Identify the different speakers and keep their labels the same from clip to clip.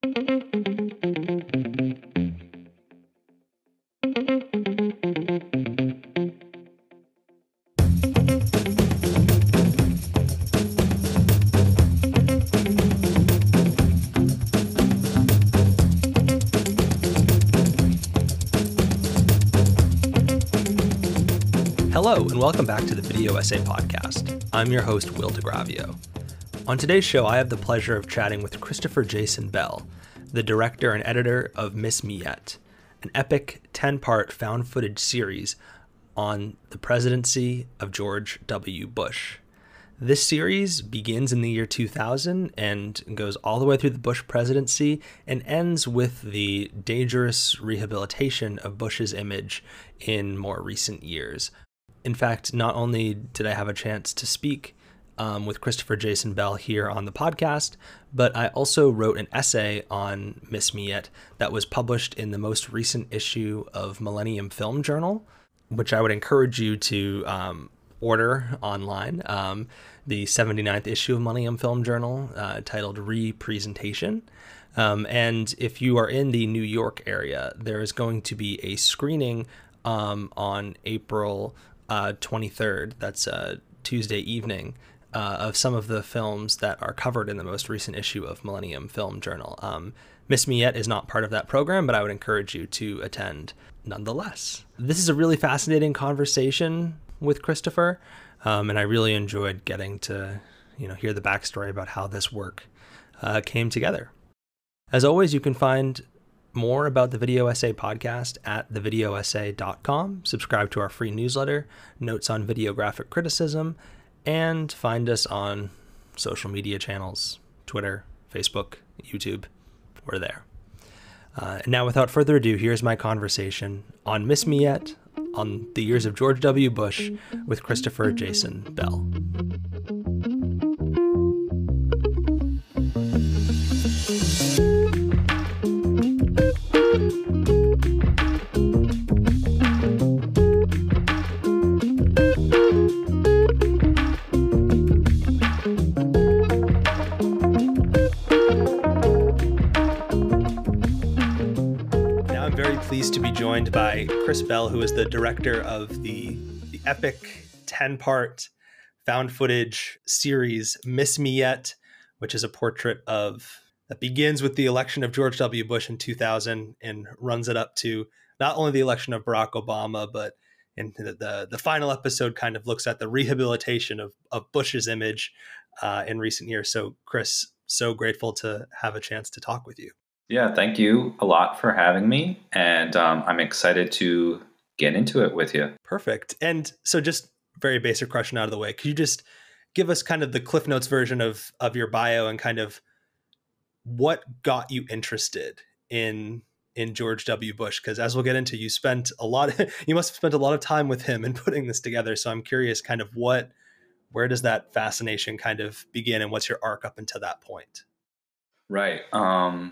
Speaker 1: Hello, and welcome back to the Video Essay Podcast. I'm your host, Will DeGravio. On today's show, I have the pleasure of chatting with Christopher Jason Bell, the director and editor of Miss Me Yet, an epic 10-part found footage series on the presidency of George W. Bush. This series begins in the year 2000 and goes all the way through the Bush presidency and ends with the dangerous rehabilitation of Bush's image in more recent years. In fact, not only did I have a chance to speak with Christopher Jason Bell here on the podcast, but I also wrote an essay on Miss Me Yet that was published in the most recent issue of Millennium Film Journal, which I would encourage you to order online. The 79th issue of Millennium Film Journal titled Representation. And if you are in the New York area, there is going to be a screening on April 23rd, that's Tuesday evening, of some of the films that are covered in the most recent issue of Millennium Film Journal. Miss Me Yet is not part of that program, but I would encourage you to attend nonetheless. This is a really fascinating conversation with Christopher, and I really enjoyed getting to hear the backstory about how this work came together. As always, you can find more about the Video Essay Podcast at thevideoessay.com. Subscribe to our free newsletter, Notes on Videographic Criticism, and find us on social media channels, Twitter, Facebook, YouTube. We're there. And now, without further ado, here's my conversation on Miss Me Yet, on the years of George W. Bush, with Christopher Jason Bell. Pleased to be joined by Chris Bell, who is the director of the epic 10-part found footage series Miss Me Yet, which is a portrait that begins with the election of George W. Bush in 2000 and runs it up to not only the election of Barack Obama, but in the final episode kind of looks at the rehabilitation of Bush's image in recent years. So Chris, so grateful to have a chance to talk with you.
Speaker 2: Yeah, thank you a lot for having me. And I'm excited to get into it with you.
Speaker 1: Perfect. And so just very basic question out of the way. Could you just give us kind of the Cliff Notes version of your bio and kind of what got you interested in George W. Bush? Because as we'll get into, you must have spent a lot of time with him in putting this together. So I'm curious kind of where does that fascination kind of begin and what's your arc up until that point?
Speaker 2: Right.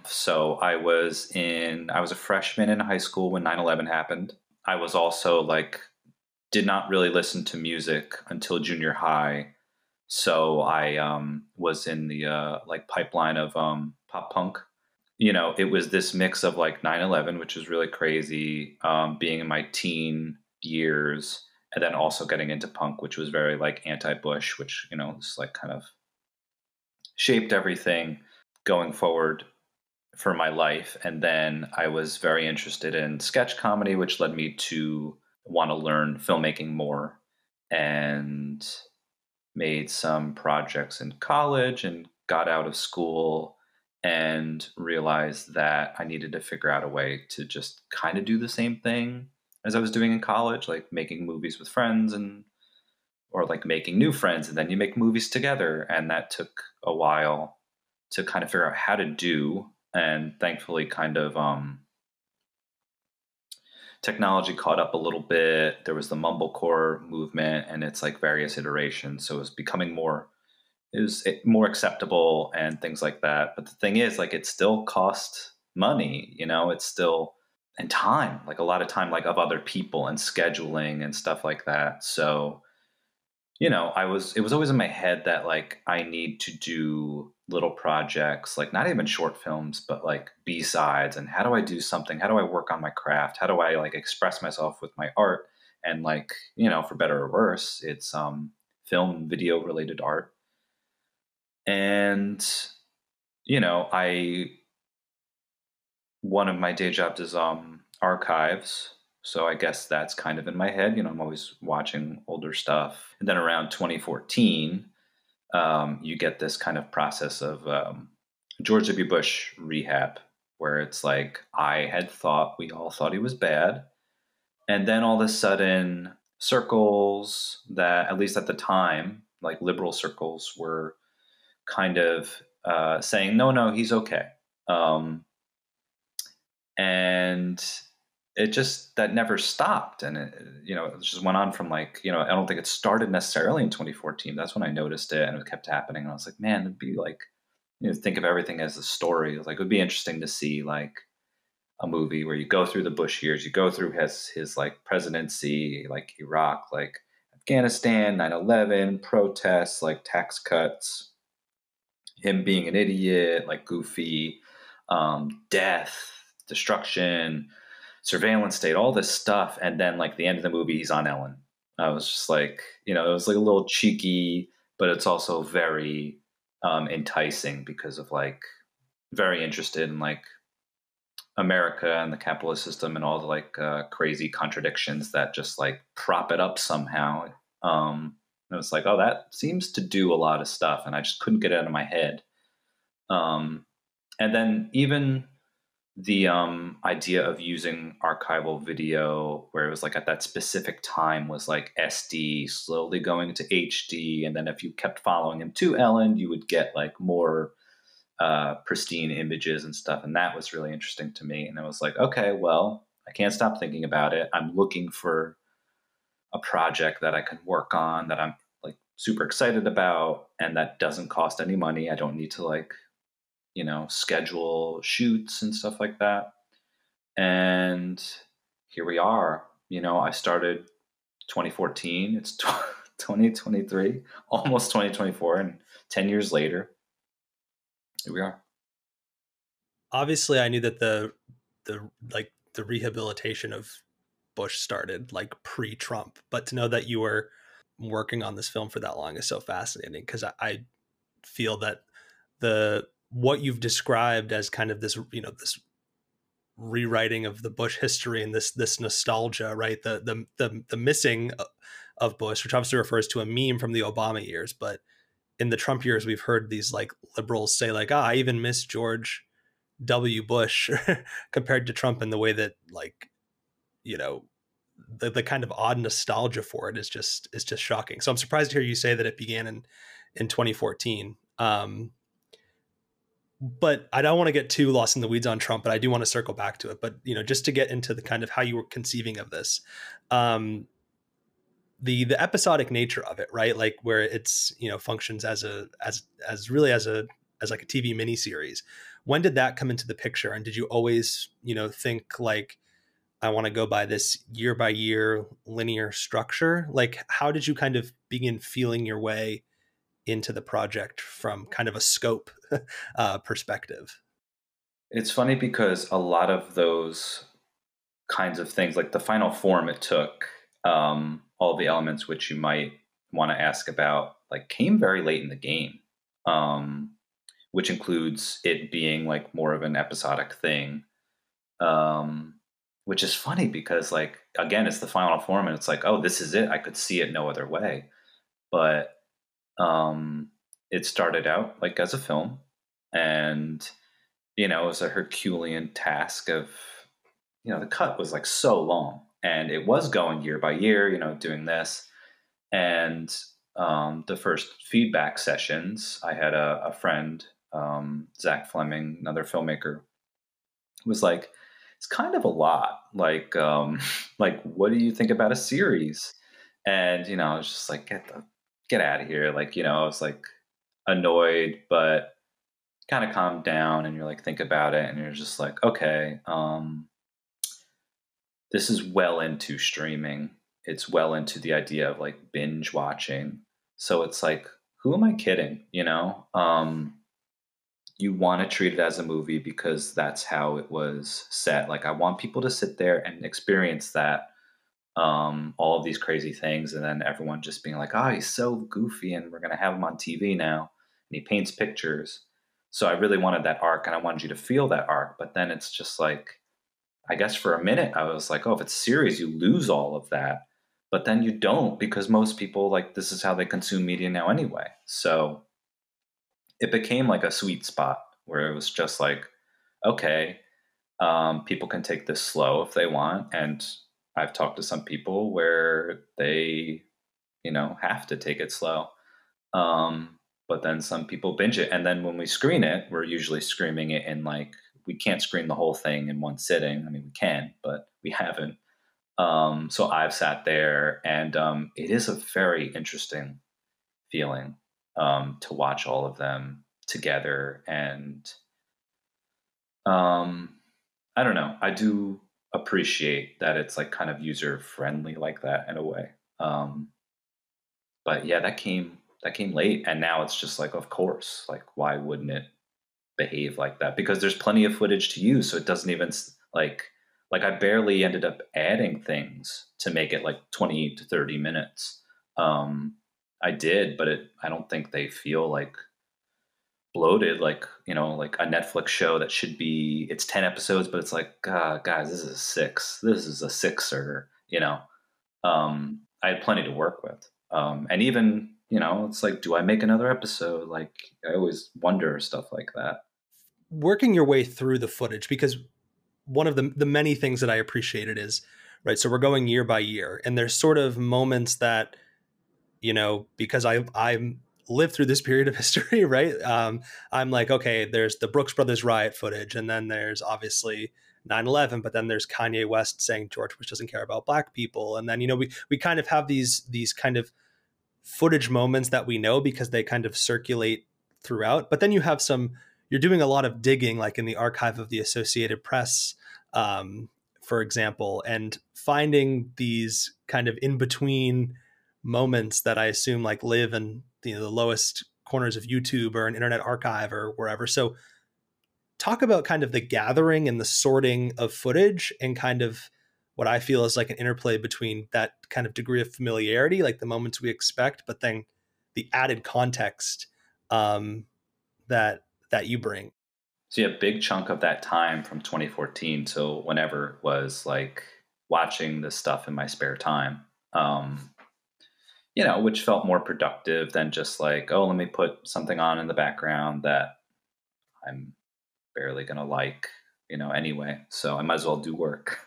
Speaker 2: So I was a freshman in high school when 9/11 happened. I was also did not really listen to music until junior high. So I was in the pipeline of pop punk. It was this mix of 9/11, which was really crazy, being in my teen years, and then also getting into punk, which was very anti-Bush, which, just kind of shaped everything going forward for my life. And then I was very interested in sketch comedy, which led me to want to learn filmmaking more, and made some projects in college and got out of school and realized that I needed to figure out a way to just kind of do the same thing as I was doing in college, like making movies with friends or making new friends, and then you make movies together. And that took a while to kind of figure out how to do. And thankfully technology caught up a little bit. There was the mumblecore movement and it's various iterations. So it was becoming more acceptable and things like that. But the thing is, it still cost money, it's still, and time, a lot of time, of other people and scheduling and stuff like that. So, it was always in my head that I need to do little projects, like not even short films, but like B-sides. And how do I do something? How do I work on my craft? How do I like express myself with my art? And like, for better or worse, it's film, video related art. And, I one of my day jobs is archives. So I guess that's kind of in my head. I'm always watching older stuff. And then around 2014, you get this kind of process of George W. Bush rehab, where it's like we all thought he was bad. And then all of a sudden, circles that, at least at the time, like liberal circles, were kind of saying, no, no, he's okay. And that never stopped. And it just went on from like, I don't think it started necessarily in 2014. That's when I noticed it, and it kept happening. And I was like, man, it'd be like, think of everything as a story. It was like, it would be interesting to see like a movie where you go through the Bush years, you go through his like presidency, like Iraq, like Afghanistan, 9/11, protests, like tax cuts, him being an idiot, like goofy, death, destruction, surveillance state, all this stuff. And then like the end of the movie, he's on Ellen. I was just like, it was like a little cheeky, but it's also very enticing because of like very interested in like America and the capitalist system and all the like crazy contradictions that just like prop it up somehow. And it's like, oh, that seems to do a lot of stuff, and I just couldn't get it out of my head. And then even the idea of using archival video, where it was like at that specific time was like SD slowly going to HD, and then if you kept following him to Ellen, you would get like more pristine images and stuff. And that was really interesting to me. And I was like, okay, well, I can't stop thinking about it. I'm looking for a project that I can work on that I'm like super excited about and that doesn't cost any money. I don't need to like, schedule shoots and stuff like that. And here we are. I started 2014. It's 2023, almost 2024, and 10 years later, here we are.
Speaker 1: Obviously, I knew that the rehabilitation of Bush started like pre-Trump, but to know that you were working on this film for that long is so fascinating, because I feel that what you've described as kind of this this rewriting of the Bush history and this nostalgia, right? The missing of Bush, which obviously refers to a meme from the Obama years, but in the Trump years, we've heard these like liberals say like, I even miss George W. Bush compared to Trump, in the way that like, the kind of odd nostalgia for it is just shocking. So I'm surprised to hear you say that it began in 2014. But I don't want to get too lost in the weeds on Trump, but I do want to circle back to it. But, just to get into the kind of how you were conceiving of this, the episodic nature of it, right? Like where it's, functions as like a TV miniseries. When did that come into the picture? And did you always, think like, I want to go by this year by year linear structure? Like, how did you kind of begin feeling your way into the project from kind of a scope perspective?
Speaker 2: It's funny because a lot of those kinds of things, like the final form it took, all the elements which you might want to ask about, like came very late in the game, which includes it being like more of an episodic thing, which is funny because like, again, it's the final form and it's like, oh, this is it. I could see it no other way. But it started out like as a film, and it was a Herculean task of, the cut was like so long, and it was going year by year, doing this. And the first feedback sessions, I had a friend, Zach Fleming, another filmmaker, was like, it's kind of a lot. Like, like, what do you think about a series? And, I was just like, get out of here. Like, I was like annoyed, but kind of calmed down, and you're like, think about it. And you're just like, okay, this is well into streaming. It's well into the idea of like binge watching. So it's like, who am I kidding? you want to treat it as a movie because that's how it was set. Like I want people to sit there and experience that, all of these crazy things, and then everyone just being like, "Oh, he's so goofy, and we're gonna have him on TV now, and he paints pictures." So I really wanted that arc, and I wanted you to feel that arc. But then it's just like, I guess for a minute, I was like, "Oh, if it's serious, you lose all of that." But then you don't, because most people, like, this is how they consume media now anyway. So it became like a sweet spot where it was just like, okay, people can take this slow if they want. And I've talked to some people where they, have to take it slow. But then some people binge it. And then when we screen it, we're usually screaming it in like, we can't screen the whole thing in one sitting. I mean, we can, but we haven't. So I've sat there, and it is a very interesting feeling, to watch all of them together. And I don't know. I do appreciate that it's like kind of user friendly like that in a way. But yeah, that came late, and now it's just like, of course, like why wouldn't it behave like that? Because there's plenty of footage to use, so it doesn't even like I barely ended up adding things to make it like 20 to 30 minutes. I did, but I don't think they feel like bloated, like, like a Netflix show that should be, it's 10 episodes, but it's like, guys, this is a six. This is a sixer. I had plenty to work with. And even, it's like, do I make another episode? Like, I always wonder stuff like that.
Speaker 1: Working your way through the footage, because one of the many things that I appreciated is, right, so we're going year by year, and there's sort of moments that, because I'm lived through this period of history, right? I'm like, okay, there's the Brooks Brothers riot footage, and then there's obviously 9/11, but then there's Kanye West saying George Bush doesn't care about black people, and then we kind of have these kind of footage moments that we know because they kind of circulate throughout. But then you're doing a lot of digging, like in the archive of the Associated Press, for example, and finding these kind of in between moments that I assume like live in the lowest corners of YouTube or an internet archive or wherever. So talk about kind of the gathering and the sorting of footage, and kind of what I feel is like an interplay between that kind of degree of familiarity, like the moments we expect, but then the added context, that you bring.
Speaker 2: So yeah, a big chunk of that time from 2014 till whenever was like watching this stuff in my spare time. Which felt more productive than just like, oh, let me put something on in the background that I'm barely gonna like, anyway. So I might as well do work,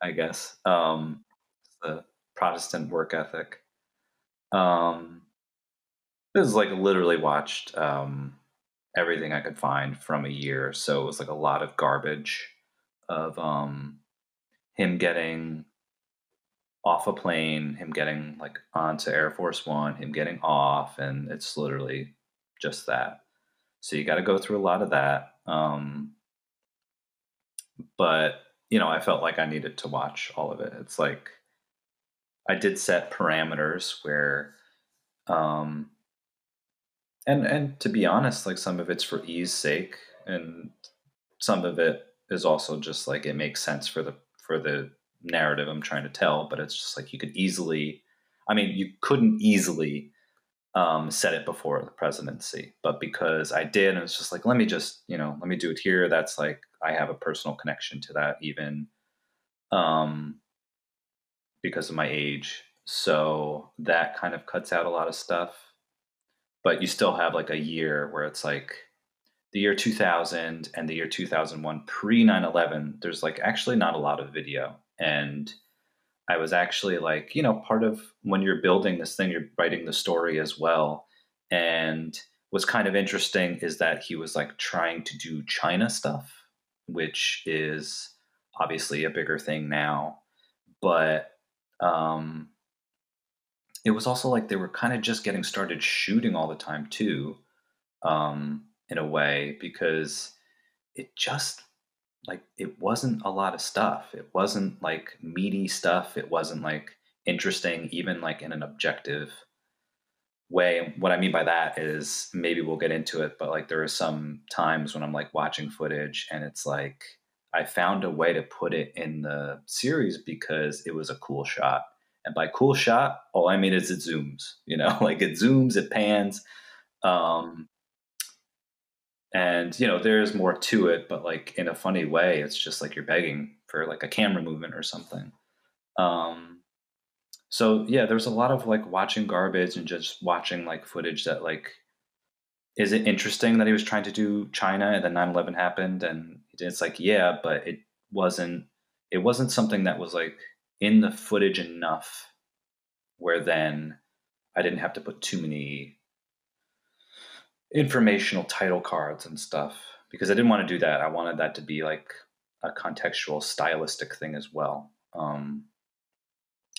Speaker 2: I guess. The Protestant work ethic. Um, this is like literally watched everything I could find from a year. So it was like a lot of garbage of him getting off a plane, him getting like onto Air Force One, him getting off, and it's literally just that. So you got to go through a lot of that. But I felt like I needed to watch all of it. It's like I did set parameters where, um, and to be honest, like some of it's for ease sake, and some of it is also just like it makes sense for the narrative I'm trying to tell. But it's just like you couldn't easily set it before the presidency, but because I did, and it's just like, let me do it here. That's like, I have a personal connection to that, even um, because of my age. So that kind of cuts out a lot of stuff, but you still have like a year where it's like the year 2000 and the year 2001 pre 9/11. There's like actually not a lot of video. And I was actually like, part of when you're building this thing, you're writing the story as well. And what's kind of interesting is that he was like trying to do China stuff, which is obviously a bigger thing now. But um, it was also like they were kind of just getting started shooting all the time too, in a way, because it just like it wasn't a lot of stuff. It wasn't like meaty stuff. It wasn't like interesting, even like in an objective way. What I mean by that is, maybe we'll get into it, but like there are some times when I'm like watching footage and it's like I found a way to put it in the series because it was a cool shot. And by cool shot, all I mean is it zooms, like it zooms, it pans. Um, and there's more to it, but like in a funny way, it's just like you're begging for like a camera movement or something. Um, so yeah, there's a lot of like watching garbage and just watching like footage that like, is it interesting that he was trying to do China and then 9/11 happened? And it's like, yeah, but wasn't, it wasn't something that was like in the footage enough where then I didn't have to put too many informational title cards and stuff because I didn't want to do that. I wanted that to be like a contextual, stylistic thing as well.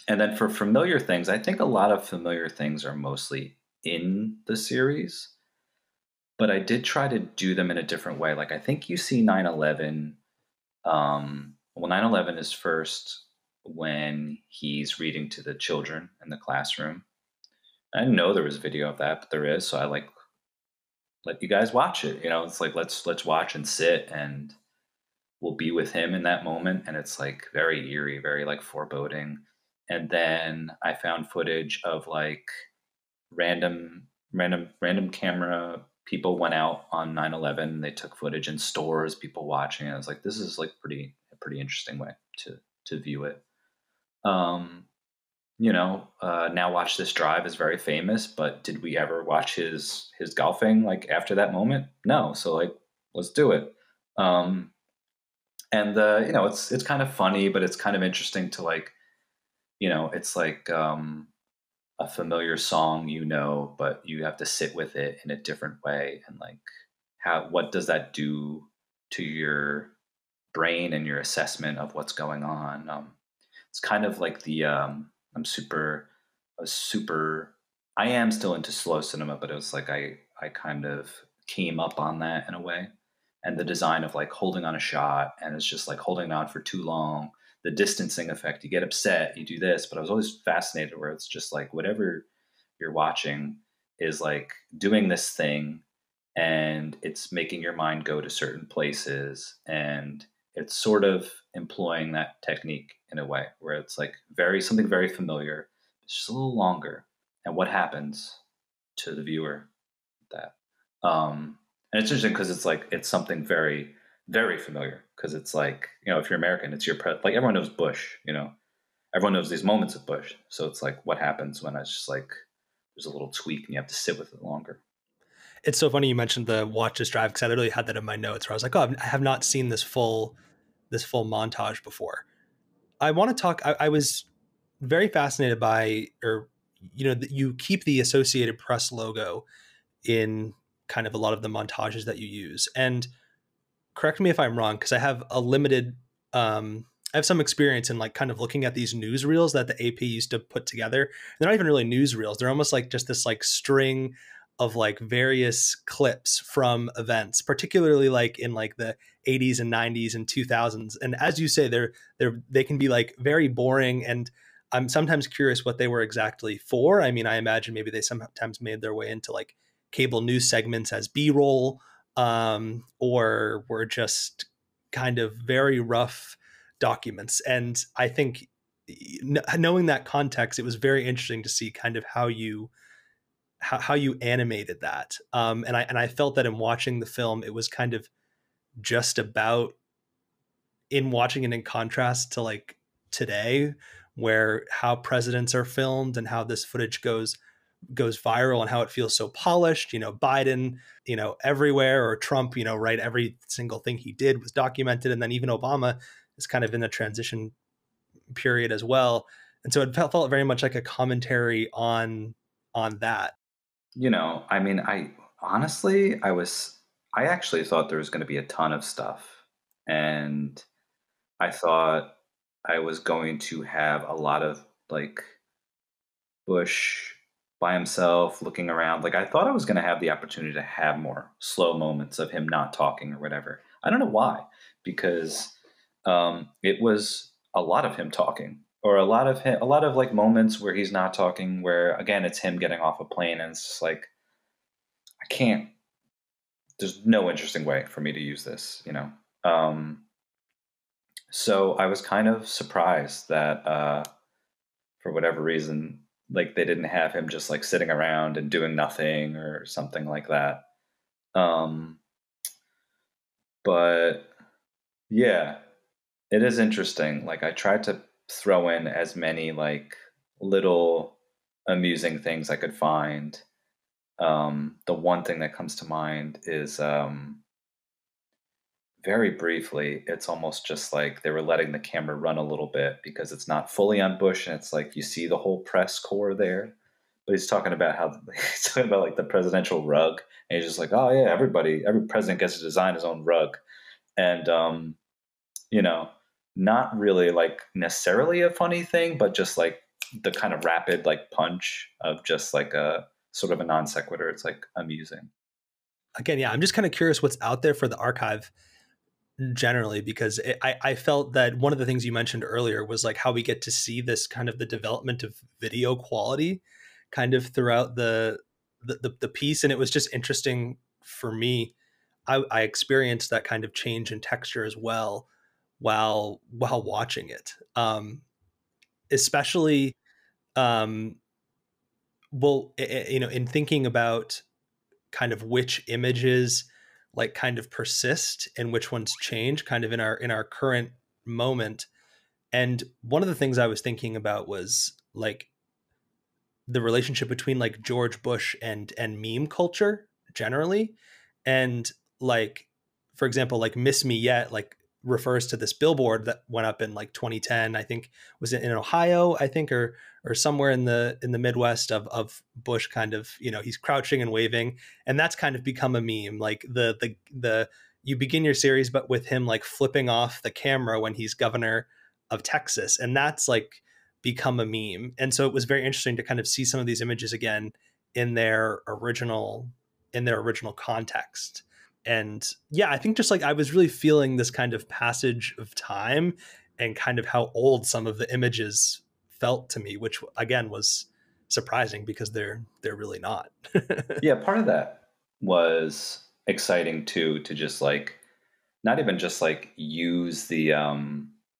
Speaker 2: And then for familiar things, I think a lot of familiar things are mostly in the series, but I did try to do them in a different way. Like I think you see 9/11. Well, 9/11 is first when he's reading to the children in the classroom. I didn't know there was video of that, but there is. So I like let you guys watch it. It's like let's watch and sit and we'll be with him in that moment. And it's like very eerie, very like foreboding. And then I found footage of like random camera people went out on 9/11. They took footage in stores, people watching. I was like, this is like a pretty interesting way to view it. Um, Now Watch This Drive is very famous, but did we ever watch his golfing like after that moment? No. So like, let's do it. Um, and it's kind of funny, but it's kind of interesting to like, it's like a familiar song, but you have to sit with it in a different way, and like what does that do to your brain and your assessment of what's going on? It's kind of like the I'm super a super I am still into slow cinema, but it was like I kind of came up on that in a way. And the design of like holding on a shot and it's just like holding on for too long, the distancing effect, you get upset, you do this. But I was always fascinated where it's just like whatever you're watching is like doing this thing and it's making your mind go to certain places, and it's sort of employing that technique in a way where it's like something very familiar, it's just a little longer. And what happens to the viewer with that? And it's interesting because it's something very, very familiar, because it's like, if you're American, it's like everyone knows Bush, everyone knows these moments of Bush. So it's like, what happens when it's just like there's a little tweak and you have to sit with it longer?
Speaker 1: It's so funny you mentioned the watch this drive, because I literally had that in my notes where I was like, oh, I have not seen this full montage before. I want to talk. I was very fascinated by, or you keep the Associated Press logo in kind of a lot of the montages that you use. And correct me if I'm wrong, because I have a limited, I have some experience in like kind of looking at these newsreels that the AP used to put together. They're not even really newsreels. They're almost like just this like string of like various clips from events, particularly like in like the 80s and 90s and 2000s. And as you say, they can be like very boring, and I'm sometimes curious what they were exactly for. I mean, I imagine maybe they sometimes made their way into like cable news segments as B-roll, or were just kind of very rough documents. And I think knowing that context, it was very interesting to see kind of how you animated that. And I felt that in watching the film, it was kind of just about, in watching it in contrast to like today, where how presidents are filmed and how this footage goes viral and how it feels so polished. Biden, everywhere, or Trump, right, every single thing he did was documented. And then even Obama is kind of in a transition period as well. And so it felt very much like a commentary on that.
Speaker 2: I mean, I actually thought there was going to be a ton of stuff. And I thought I was going to have a lot of like Bush by himself looking around. Like I thought I was going to have the opportunity to have more slow moments of him not talking or whatever. I don't know why, because it was a lot of him talking. or a lot of like moments where he's not talking, where again it's him getting off a plane, and it's just like I can't. There's no interesting way for me to use this, you know. So I was kind of surprised that for whatever reason, like they didn't have him just like sitting around and doing nothing or something like that. Um, but yeah, it is interesting. Like I tried to throw in as many like little amusing things I could find. The one thing that comes to mind is very briefly, it's almost just like they were letting the camera run a little bit because it's not fully on Bush, and it's like you see the whole press corps there. But he's talking about how he's talking about like the presidential rug, and he's just like, oh yeah, every president gets to design his own rug, and you know, not really like necessarily a funny thing, but just like the kind of rapid like punch of just like a sort of a non sequitur. It's like amusing.
Speaker 1: Again, yeah, I'm just kind of curious what's out there for the archive generally, because I felt that one of the things you mentioned earlier was like how we get to see this kind of the development of video quality kind of throughout the piece. And it was just interesting for me. I experienced that kind of change in texture as well while watching it. Especially um, well, in thinking about kind of which images like kind of persist and which ones change kind of in our current moment. And one of the things I was thinking about was like the relationship between like George Bush and meme culture generally. And like, for example, like Miss Me Yet, like refers to this billboard that went up in like 2010, I think. Was it in Ohio, I think, or somewhere in the Midwest of Bush kind of, he's crouching and waving. And that's kind of become a meme. Like the you begin your series but with him like flipping off the camera when he's governor of Texas. And that's like become a meme. And so it was very interesting to kind of see some of these images again in their original context. And yeah, I think just like I was really feeling this kind of passage of time and kind of how old some of the images felt to me, which again was surprising because they're really not.
Speaker 2: Yeah, part of that was exciting too, to just like not even just like use the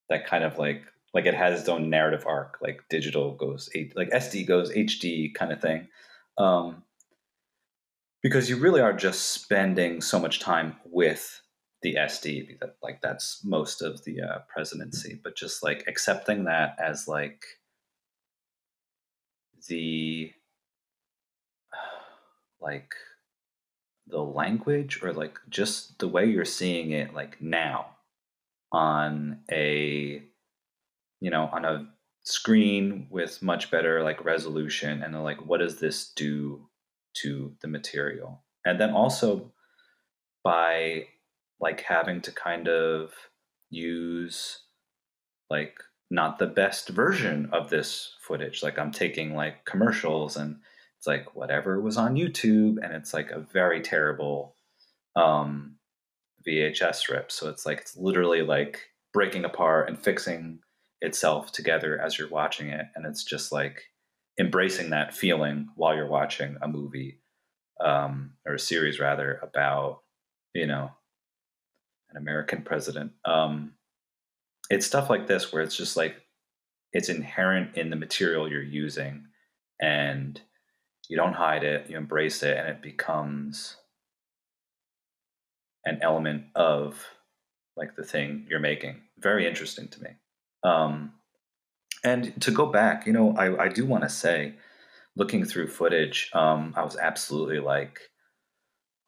Speaker 2: that kind of like it has its own narrative arc, like digital goes like SD goes HD kind of thing. Um, because you really are just spending so much time with the SD, because like that's most of the presidency, but just like accepting that as like the like the language, or like just the way you're seeing it like now on a on a screen with much better like resolution, and then like what does this do to the material, and then also by like having to kind of use like not the best version of this footage, like I'm taking like commercials, and it's like whatever was on YouTube, and it's like a very terrible um VHS rip. So it's like it's literally like breaking apart and fixing itself together as you're watching it, and it's just like embracing that feeling while you're watching a movie, or a series rather, about you know an American president. It's stuff like this where it's just like it's inherent in the material you're using, and you don't hide it, you embrace it, and it becomes an element of like the thing you're making. Very interesting to me. Um, and to go back, I do want to say, looking through footage, I was absolutely like,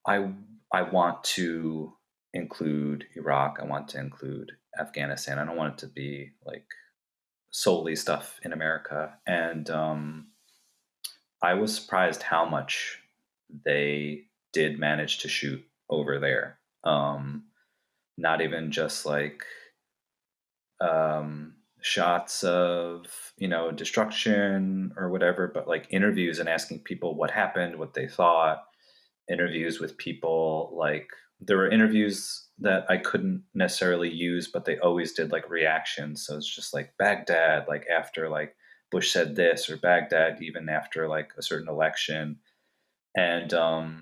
Speaker 2: I I want to include Iraq. I want to include Afghanistan. I don't want it to be like solely stuff in America. And I was surprised how much they did manage to shoot over there. Not even just like shots of destruction or whatever, but like interviews and asking people what happened, what they thought, interviews with people like there were interviews that I couldn't necessarily use, but they always did like reactions. So it's just like Baghdad, like after like Bush said this, or Baghdad even after like a certain election. And I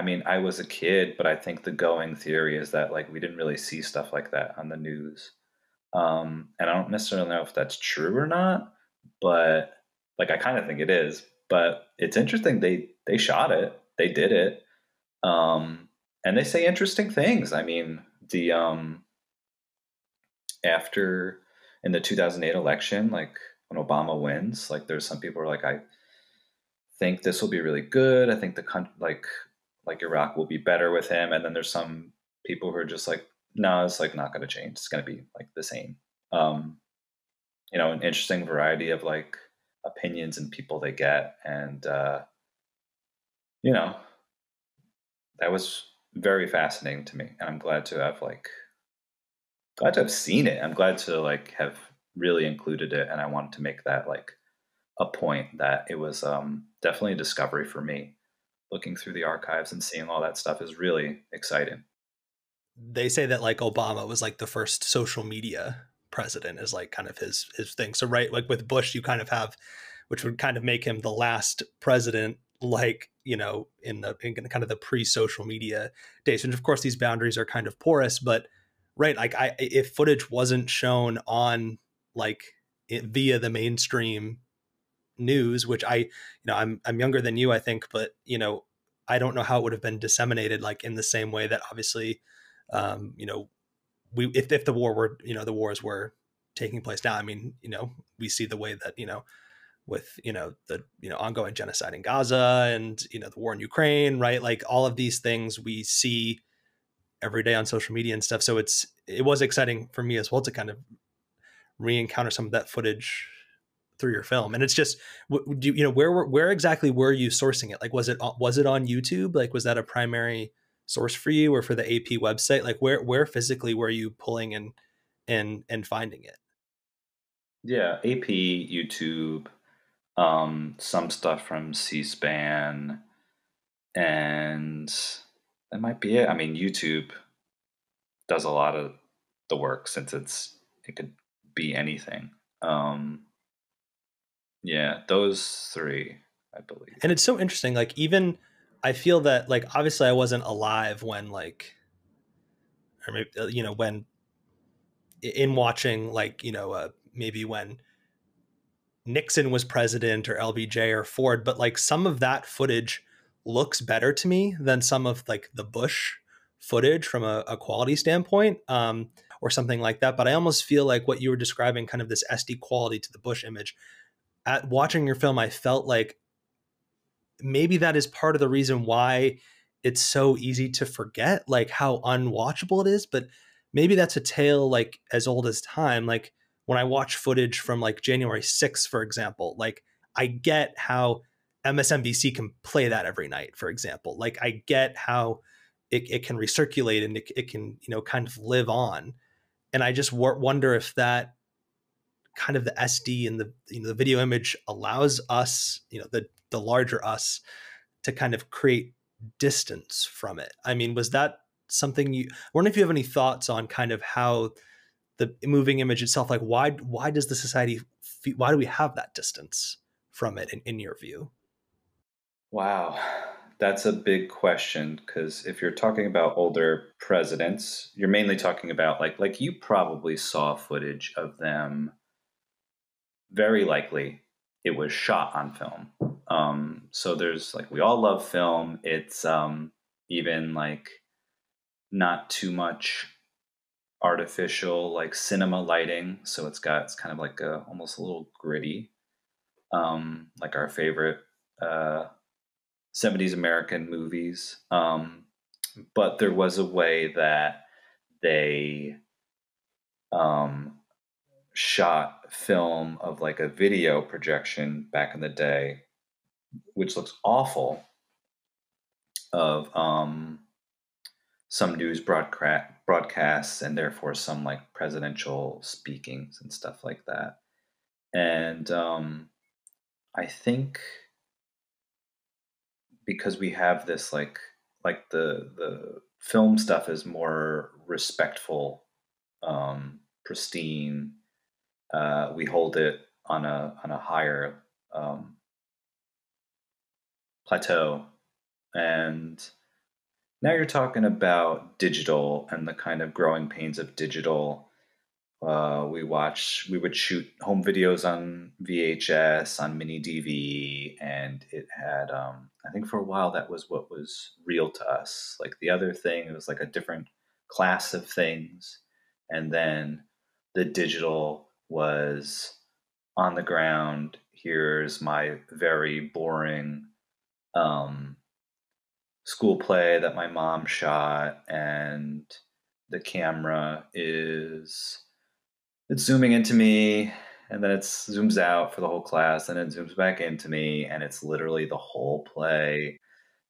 Speaker 2: mean, I was a kid, but I think the going theory is that like we didn't really see stuff like that on the news. And I don't necessarily know if that's true or not, but like I kind of think it is. But it's interesting they shot it, they did it, and they say interesting things. I mean, the after in the 2008 election, like when Obama wins, like there's some people who are like, I think this will be really good. I think the country, like Iraq will be better with him. And then there's some people who are just like, no, it's like not going to change. It's going to be like the same. Um, an interesting variety of like opinions and people they get. And, you know, that was very fascinating to me. And I'm glad to have seen it. I'm glad to like have really included it. And I wanted to make that like a point that it was definitely a discovery for me. Looking through the archives and seeing all that stuff is really exciting.
Speaker 1: They say that like Obama was like the first social media president is like kind of his thing. So right, like with Bush, you kind of have, which would kind of make him the last president, like in kind of the pre-social media days. And of course, these boundaries are kind of porous, but right, like if footage wasn't shown on like via the mainstream news, which I'm younger than you, I think, but I don't know how it would have been disseminated like in the same way that obviously, um, you know, we if the war were the wars were taking place now. I mean, we see the way that with the ongoing genocide in Gaza and the war in Ukraine, right? Like all of these things we see every day on social media and stuff. So it was exciting for me as well to kind of re-encounter some of that footage through your film. And it's just, where exactly were you sourcing it? Like, was it on YouTube? Like, was that a primary source for you, or for the AP website? Like, where physically were you pulling and finding it?
Speaker 2: Yeah, AP, YouTube, some stuff from C-SPAN, and that might be it. I mean, YouTube does a lot of the work since it could be anything. Yeah, those three, I believe.
Speaker 1: And it's so interesting. Like, even I feel that, like, obviously I wasn't alive when, like, or maybe, when in watching, like, maybe when Nixon was president, or LBJ, or Ford, but like some of that footage looks better to me than some of like the Bush footage from a quality standpoint, or something like that. But I almost feel like what you were describing, kind of this SD quality to the Bush image. At watching your film, I felt like maybe that is part of the reason why it's so easy to forget, like how unwatchable it is. But maybe that's a tale like as old as time. Like when I watch footage from like January 6th, for example, like I get how MSNBC can play that every night, for example. Like I get how it can recirculate, and it can kind of live on. And I just wonder if that kind of the SD and the video image allows us, the larger us, to kind of create distance from it. I mean, was that something I wonder if you have any thoughts on kind of how the moving image itself, like why does the society why do we have that distance from it in your view?
Speaker 2: Wow, that's a big question, because if you're talking about older presidents, you're mainly talking about like you probably saw footage of them. Very likely, it was shot on film. So there's like we all love film. It's even like not too much artificial like cinema lighting, so it's kind of like almost a little gritty, like our favorite uh, 70s American movies. But there was a way that they um, shot film of like a video projection back in the day, which looks awful, of some news broadcasts, and therefore some like presidential speakings and stuff like that. And I think because we have this like the film stuff is more respectful, pristine. We hold it on a higher plateau. And now you're talking about digital and the kind of growing pains of digital. We would shoot home videos on VHS, on mini DV, and it had, I think for a while that was what was real to us. Like the other thing, it was like a different class of things. And then the digital was on the ground. Here's my very boring um, school play that my mom shot, and the camera is it's zooming into me, and then it zooms out for the whole class, and it zooms back into me, and it's literally the whole play.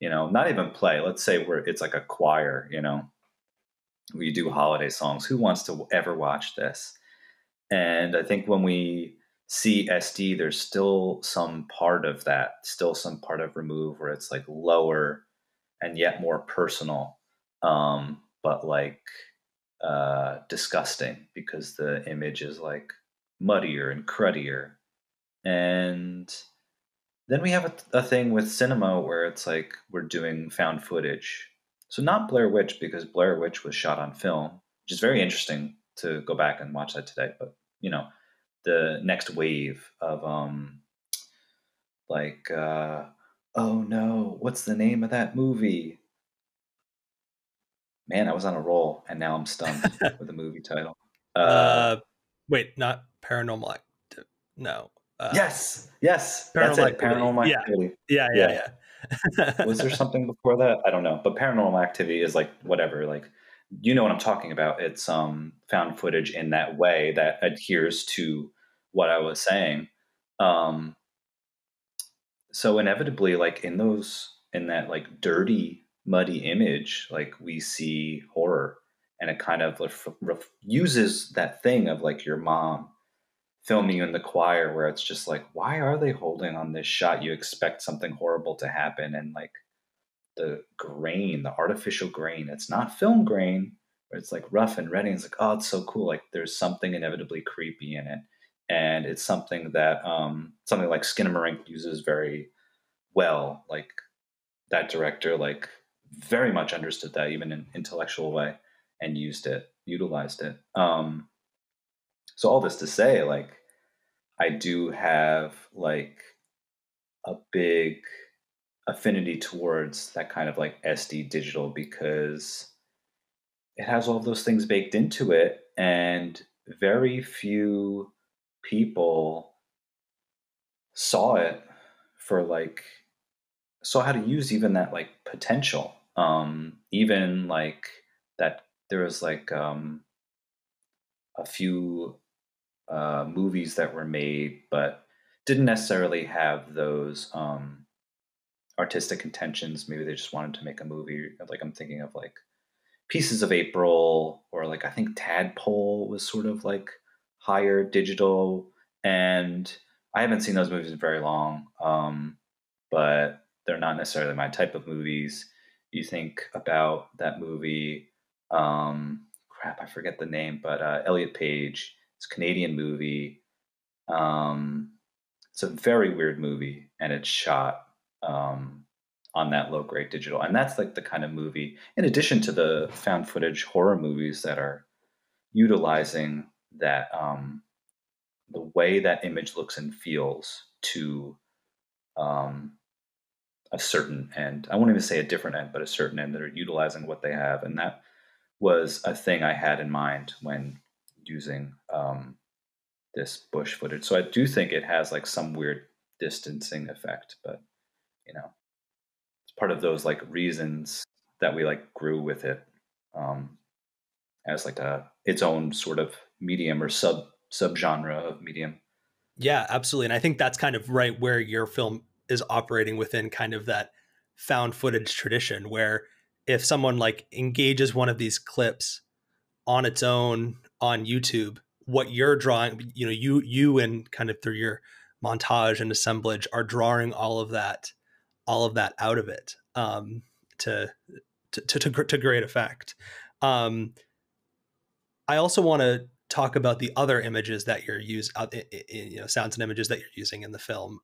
Speaker 2: Not even play. Let's say it's like a choir. We do holiday songs. Who wants to ever watch this? And I think when we see SD, there's still some part of that, still some part of Remove where it's like lower and yet more personal, but like disgusting because the image is like muddier and cruddier. And then we have a thing with cinema where it's like we're doing found footage. So not Blair Witch, because Blair Witch was shot on film, which is very interesting to go back and watch that today. But the next wave of like oh no, what's the name of that movie? Man, I was on a roll, and now I'm stumped with the movie title.
Speaker 1: Uh, Wait, not paranormal no.
Speaker 2: Yes, that's
Speaker 1: Paranormal
Speaker 2: it.
Speaker 1: Activity.
Speaker 2: Paranormal
Speaker 1: Yeah.
Speaker 2: Activity.
Speaker 1: Yeah,
Speaker 2: Yeah.
Speaker 1: yeah,
Speaker 2: Was there
Speaker 1: yeah.
Speaker 2: something before that? I don't know. But Paranormal Activity is like whatever. Like, you know what I'm talking about. It's found footage in that way that adheres to what I was saying. Um, so inevitably, like in that like dirty, muddy image, like we see horror, and it kind of uses that thing of like your mom filming you in the choir, where it's just like, why are they holding on this shot? You expect something horrible to happen, and like the grain, the artificial grain, it's not film grain, but it's like rough and ready. It's like, oh, it's so cool. Like there's something inevitably creepy in it, and it's something that something like Skinamarink uses very well. Like that director, like very much understood that, even in an intellectual way, and utilized it. So all this to say, like I do have like a big affinity towards that kind of like SD digital because it has all those things baked into it, and very few people saw it for like saw how to use even that like potential. Even like that there was like a few movies that were made, but didn't necessarily have those artistic intentions. Maybe they just wanted to make a movie. Like I'm thinking of like Pieces of April, or like I think Tadpole was sort of like higher digital. And I haven't seen those movies in very long, but they're not necessarily my type of movies. You think about that movie, crap, I forget the name, but Elliot Page. It's a Canadian movie. Um, it's a very weird movie, and it's shot on that low grade digital. And that's like the kind of movie, in addition to the found footage horror movies that are utilizing that the way that image looks and feels to um, a certain end. I won't even say a different end, but a certain end that are utilizing what they have. And that was a thing I had in mind when using this bush footage. So I do think it has like some weird distancing effect, but you know, it's part of those like reasons that we like grew with it um, as like a its own sort of medium or subgenre of medium.
Speaker 1: Yeah, absolutely. And I think that's kind of right where your film is operating within kind of that found footage tradition, where if someone like engages one of these clips on its own on YouTube, what you're drawing, you and kind of through your montage and assemblage are drawing all of that all of that out of it to, to great effect. Um, I also want to talk about the other images that you're using, sounds and images that you're using in the film.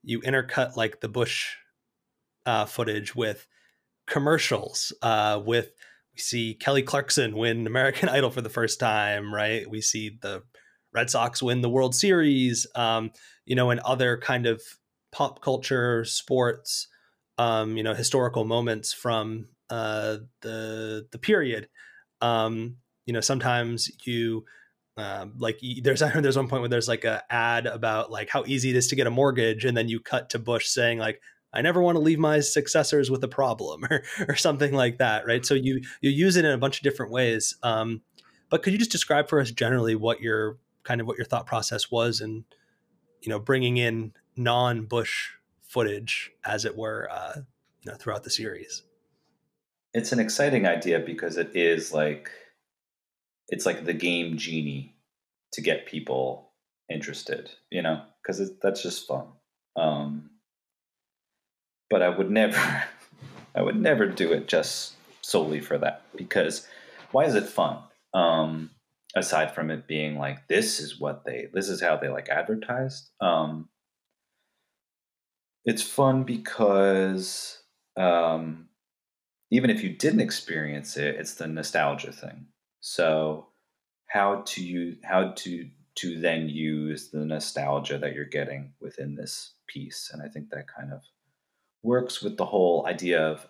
Speaker 1: You intercut like the Bush footage with commercials, with we see Kelly Clarkson win American Idol for the first time, right? We see the Red Sox win the World Series, and other kind of pop culture, sports, historical moments from the period. Sometimes you there's one point where there's like a ad about like how easy it is to get a mortgage, and then you cut to Bush saying like, I never want to leave my successors with a problem, or something like that, right? So you use it in a bunch of different ways. But could you just describe for us generally what your thought process was, and bringing in non-Bush footage, as it were, throughout the series?
Speaker 2: It's an exciting idea because it's like the game Genie to get people interested, because that's just fun. Um, but I would never, I would never do it just solely for that, because why is it fun? Aside from it being like, this is how they like advertised. It's fun because, even if you didn't experience it, it's the nostalgia thing. So how to then use the nostalgia that you're getting within this piece, and I think that kind of works with the whole idea of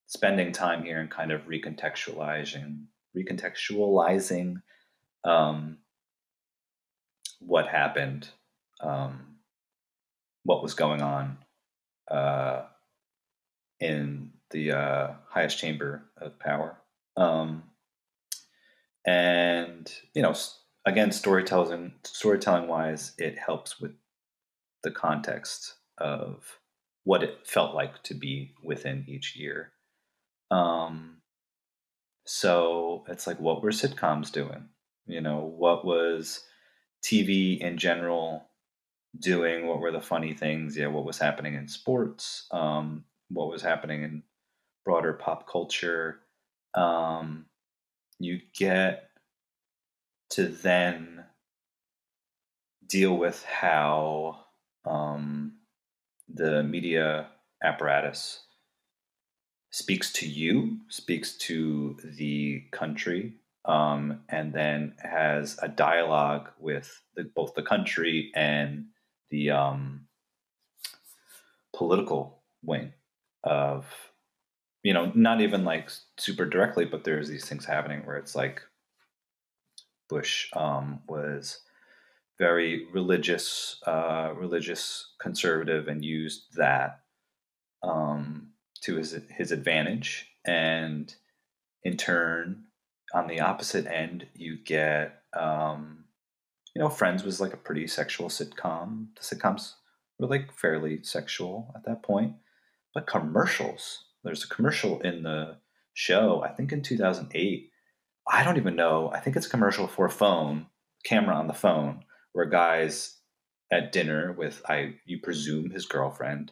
Speaker 2: spending time here and kind of recontextualizing um, what happened, um, what was going on uh, in the highest chamber of power. Um, and again, storytelling wise, it helps with the context of what it felt like to be within each year. So it's like, what were sitcoms doing? What was TV in general doing? What were the funny things? Yeah, what was happening in sports? What was happening in broader pop culture? Um, you get to then deal with how the media apparatus speaks to the country, and then has a dialogue with both the country and the political wing of, not even like super directly, but there's these things happening where it's like Bush was very religious conservative, and used that to his advantage. And in turn, on the opposite end, you get Friends was like a pretty sexual sitcom. The sitcoms were like fairly sexual at that point, but commercials. There's a commercial in the show, I think in 2008. I don't even know. I think it's a commercial for a phone, camera on the phone, where a guy's at dinner with, you presume, his girlfriend,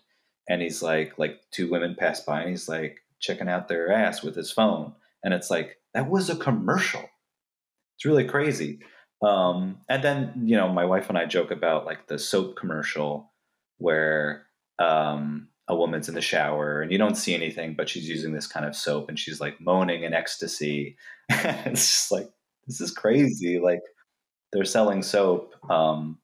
Speaker 2: and he's like two women pass by, and he's like checking out their ass with his phone, and it's like, that was a commercial. It's really crazy. And then, my wife and I joke about like the soap commercial where a woman's in the shower and you don't see anything, but she's using this kind of soap and she's like moaning in ecstasy. It's just like, this is crazy. Like, they're selling soap, and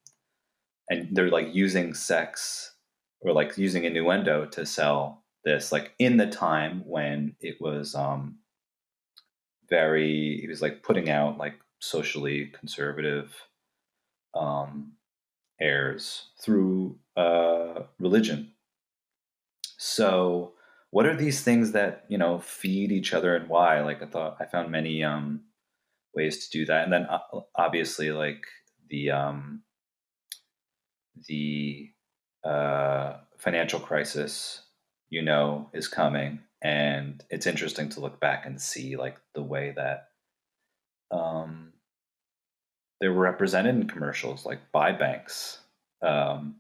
Speaker 2: they're like using sex or like using innuendo to sell this, like in the time when it was he was like putting out like socially conservative um, airs through religion. So, what are these things that feed each other, and why? Like, I found many ways to do that, and then obviously like the um, the financial crisis, is coming, and it's interesting to look back and see like the way that um, they were represented in commercials, like by banks, um,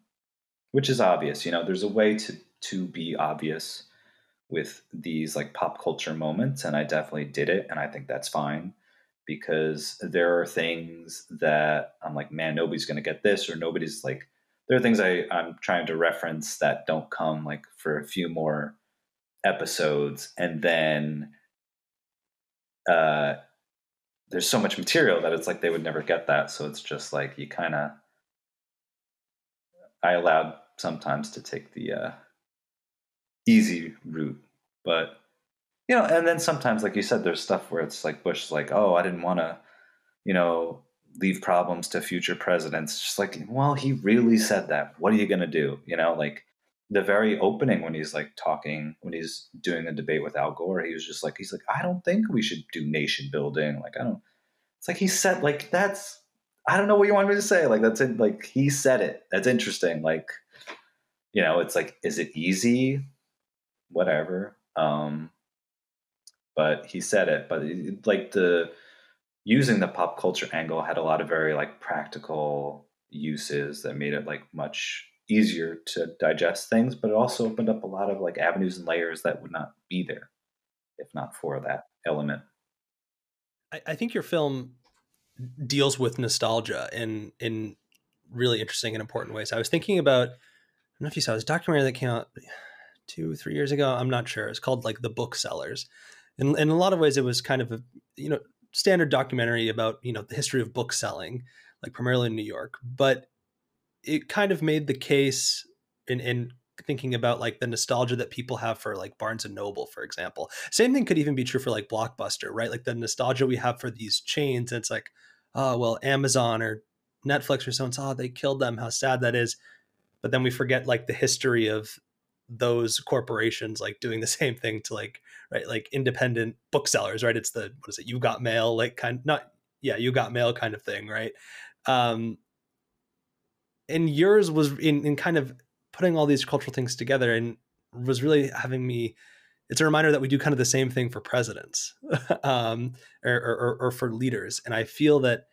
Speaker 2: which is obvious. There's a way to be obvious with these like pop culture moments, and I definitely did it, and I think that's fine because there are things that I'm like, man, nobody's going to get this, or nobody's like, there are things I'm trying to reference that don't come like for a few more episodes, and then uh, there's so much material that it's like they would never get that. So it's just like you kind of, I allowed sometimes to take the easy route, but and then sometimes, like you said, there's stuff where it's like Bush is like, oh, I didn't want to, you know, leave problems to future presidents. Just like, well, he really said that. What are you going to do? Like the very opening when he's like talking, when he's doing a debate with Al Gore, he's like, I don't think we should do nation building. Like, I don't, it's like he said, like, I don't know what you want me to say. Like, that's it. Like, he said it. That's interesting. Like, it's like, is it easy? Whatever. But he said it. But like using the pop culture angle had a lot of very like practical uses that made it like much easier to digest things, but it also opened up a lot of like avenues and layers that would not be there if not for that element.
Speaker 1: I think your film deals with nostalgia in really interesting and important ways. I was thinking about, I don't know if you saw this documentary that came out 2-3 years ago. I'm not sure. It's called like The Booksellers. And in a lot of ways, it was kind of a standard documentary about the history of book selling, like primarily in New York. But it kind of made the case in thinking about like the nostalgia that people have for like Barnes and Noble, for example. Same thing could even be true for like Blockbuster, right? Like the nostalgia we have for these chains. And it's like, oh, well, Amazon or Netflix or so and so, oh, they killed them. How sad that is. But then we forget like the history of those corporations like doing the same thing to like, right, like independent booksellers, right? It's the, what is it, You Got Mail, like You Got Mail kind of thing, right? um and yours was in kind of putting all these cultural things together, and was really having me, it's a reminder that we do kind of the same thing for presidents, um, or for leaders. And I feel that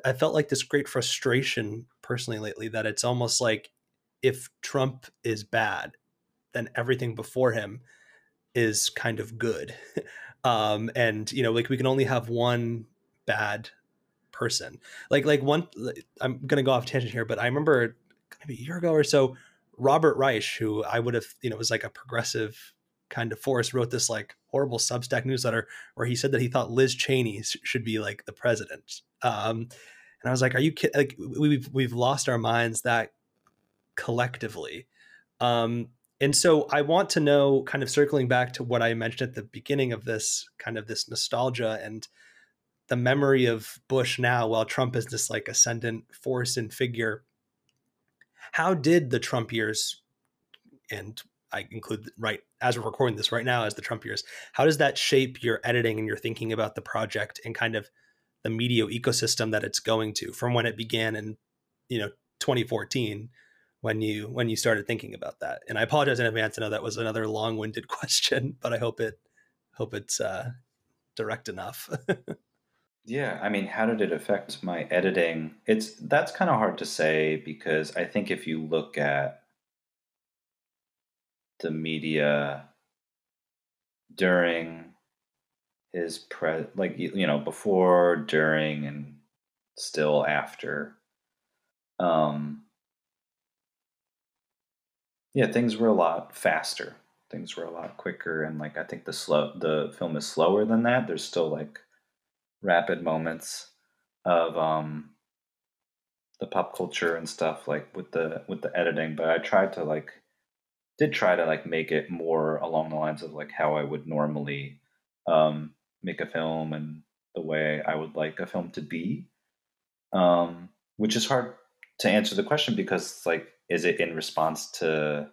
Speaker 1: I felt like this great frustration personally lately, that it's almost like if Trump is bad, then everything before him is kind of good. And like we can only have one bad person. Like one, I'm going to go off tangent here, but I remember maybe a year ago or so, Robert Reich, who I would have, was like a progressive kind of force, wrote this like horrible Substack newsletter where he said that he thought Liz Cheney should be like the president. And I was like, are you kidding? Like we've lost our minds that collectively. And so I want to know, kind of circling back to what I mentioned at the beginning of this, kind of this nostalgia and the memory of Bush now, while Trump is this like ascendant force and figure. How did the Trump years, and I include right as we're recording this right now as the Trump years, how does that shape your editing and your thinking about the project and kind of the media ecosystem that it's going to, from when it began in 2014, when you started thinking about that? And I apologize in advance. I know that was another long-winded question, but I hope it's direct enough.
Speaker 2: Yeah, I mean, how did it affect my editing? That's kind of hard to say because I think if you look at the media during his like before, during, and still after, um yeah, things were a lot faster. Things were a lot quicker, and like I think the film is slower than that. There's still like rapid moments of the pop culture and stuff, like with the editing, but I tried to like did try to like make it more along the lines of like how I would normally make a film and the way I would like a film to be, which is hard to answer the question because it's like, is it in response to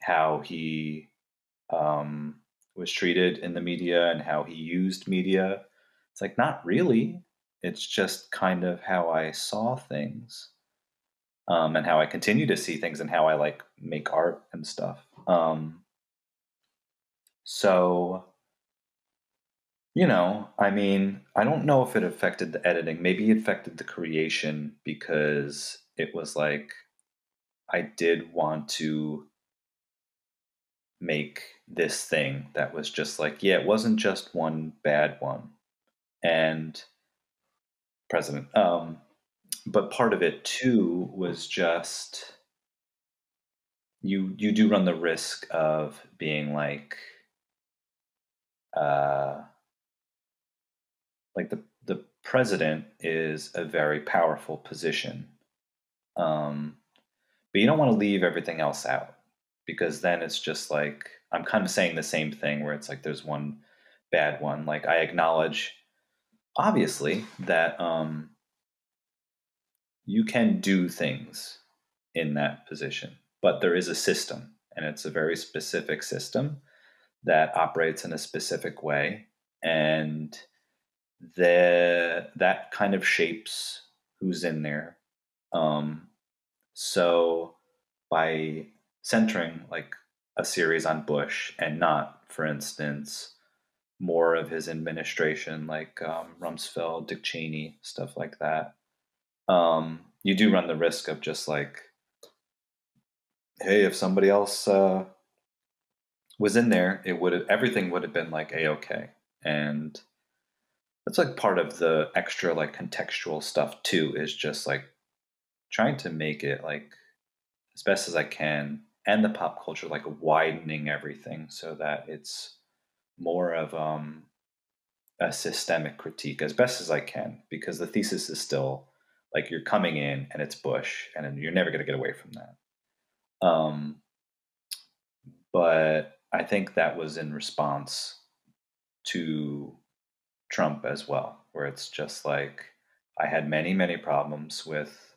Speaker 2: how he was treated in the media and how he used media? It's like, not really. It's just kind of how I saw things, and how I continue to see things and how I like make art and stuff. So, I mean, I don't know if it affected the editing. Maybe it affected the creation because it was like I did want to make this thing that was just like, yeah, it wasn't just one bad one and president. But part of it too was just you do run the risk of being uh like the president is a very powerful position. Um but you don't want to leave everything else out because then it's just like I'm kind of saying the same thing where it's like there's one bad one. Like I acknowledge obviously that you can do things in that position, but there is a system and it's a very specific system that operates in a specific way and that kind of shapes who's in there. So by centering like a series on Bush and not, for instance, more of his administration, like Rumsfeld, Dick Cheney, stuff like that, you do run the risk of just like, hey, if somebody else was in there, it would have everything would have been like a-okay, and that's like part of the extra like contextual stuff too. Is just like trying to make it like as best as I can, and the pop culture like widening everything so that it's more of a systemic critique as best as I can, because the thesis is still like you're coming in and it's Bush, and you're never going to get away from that. But I think that was in response to Trump as well, where it's just like I had many, many problems with.